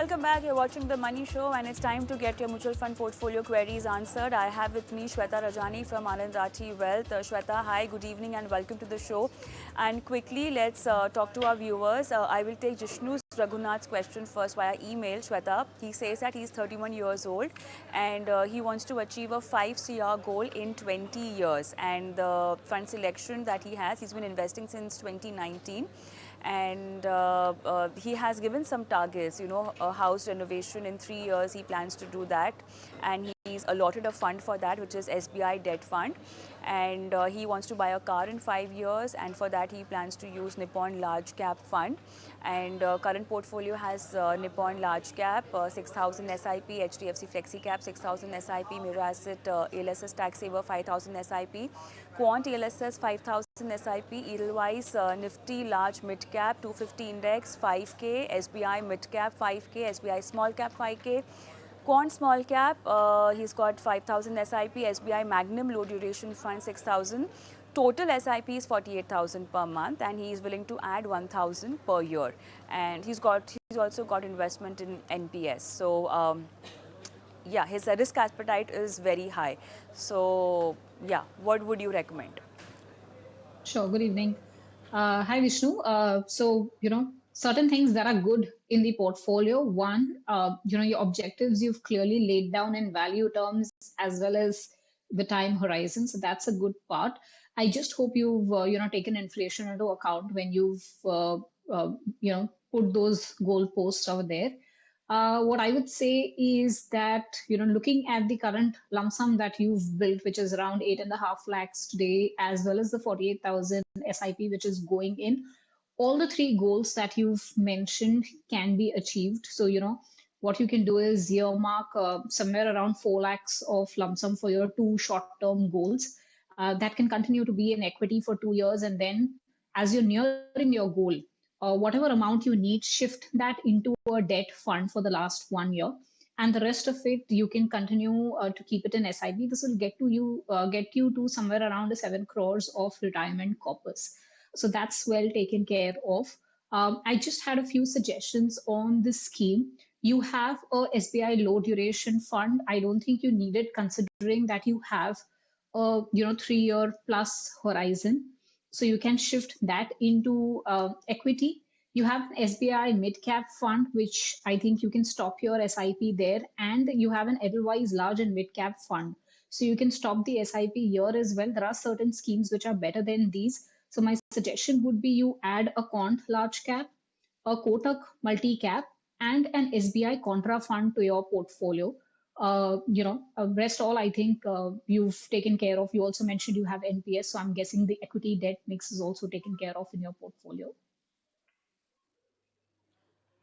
Welcome back. You're watching The Money Show and it's time to get your mutual fund portfolio queries answered. I have with me Shweta Rajani from Anand Rathi Wealth. Shweta, hi, good evening and welcome to the show. And quickly, let's talk to our viewers. I will take Jishnu Raghunath's question first via email. Shweta, he says that he's 31 years old and he wants to achieve a 5 CR goal in 20 years. And the fund selection that he has, he's been investing since 2019. And he has given some targets, a house renovation in 3 years, he plans to do that, and he's allotted a fund for that, which is SBI debt fund, and he wants to buy a car in 5 years, and for that he plans to use Nippon large cap fund, and current portfolio has Nippon large cap, 6,000 SIP, HDFC flexi cap 6,000 SIP, Mira Asset ALSS tax saver 5,000 SIP, Quant ALSS 5,000 SIP, Edelweiss Nifty large mid cap 250 index 5K, SBI mid cap 5K, SBI small cap 5K, Quant small cap he's got 5,000 SIP, SBI Magnum low duration fund 6,000. Total SIP is 48,000 per month, and he is willing to add 1,000 per year. And he's also got investment in NPS. So yeah, his risk appetite is very high. So yeah, what would you recommend? Sure. Good evening. Hi, Vishnu. Certain things that are good in the portfolio. One, your objectives you've clearly laid down in value terms as well as the time horizon. So that's a good part. I just hope you've, taken inflation into account when you've, put those goalposts over there. What I would say is that, looking at the current lump sum that you've built, which is around 8.5 lakhs today, as well as the 48,000 SIP, which is going in, all the three goals that you've mentioned can be achieved. So, what you can do is earmark somewhere around 4 lakhs of lump sum for your two short-term goals. That can continue to be in equity for 2 years. And then as you're nearing your goal, whatever amount you need, shift that into a debt fund for the last 1 year, and the rest of it you can continue to keep it in SIP. This will get you to somewhere around 7 crores of retirement corpus. So that's well taken care of. I just had a few suggestions on this scheme. You have a SBI low duration fund. I don't think you need it, considering that you have a 3-year plus horizon. So you can shift that into equity. You have an SBI mid cap fund, which I think you can stop your SIP there. And you have an Edelweiss large and mid cap fund. So you can stop the SIP here as well. There are certain schemes which are better than these. So my suggestion would be you add a Quant large cap, a Kotak multi cap, and an SBI contra fund to your portfolio. Rest all I think you've taken care of. You also mentioned you have NPS, so I'm guessing the equity debt mix is also taken care of in your portfolio.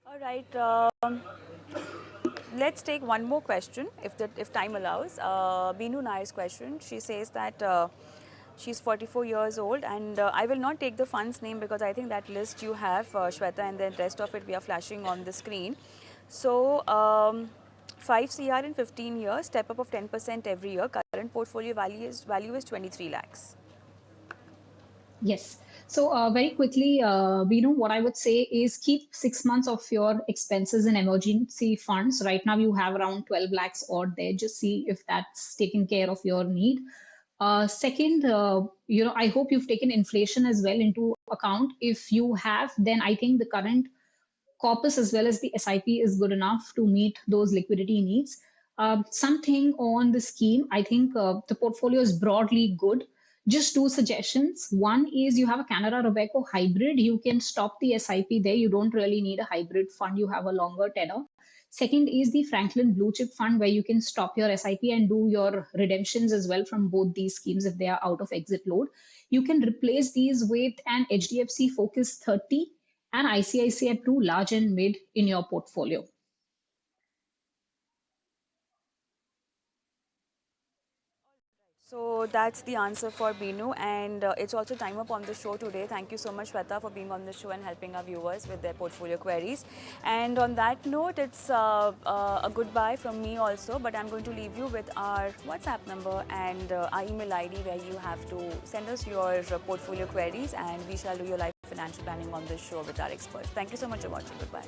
All right. Let's take one more question, if time allows. Binu Nair's question. She says that she's 44 years old, and I will not take the fund's name because I think that list you have, Shweta, and the rest of it we are flashing on the screen. So 5 CR in 15 years, step up of 10% every year. Current portfolio value is 23 lakhs. Yes. So very quickly, what I would say is keep 6 months of your expenses in emergency funds. Right now you have around 12 lakhs odd there. Just see if that's taking care of your need. Second, I hope you've taken inflation as well into account. If you have, then I think the current corpus as well as the SIP is good enough to meet those liquidity needs. Something on the scheme, I think the portfolio is broadly good. Just two suggestions. One is you have a Canara Robeco hybrid. You can stop the SIP there. You don't really need a hybrid fund. You have a longer tenor. Second is the Franklin Blue Chip Fund, where you can stop your SIP and do your redemptions as well from both these schemes if they are out of exit load. You can replace these with an HDFC Focus 30 and ICICI 2 large and mid in your portfolio. So that's the answer for Binu, and it's also time up on the show today. Thank you so much, Shweta, for being on the show and helping our viewers with their portfolio queries. And on that note, it's a goodbye from me also, but I'm going to leave you with our WhatsApp number and our email ID, where you have to send us your portfolio queries, and we shall do your live financial planning on the show with our experts. Thank you so much for watching. Goodbye.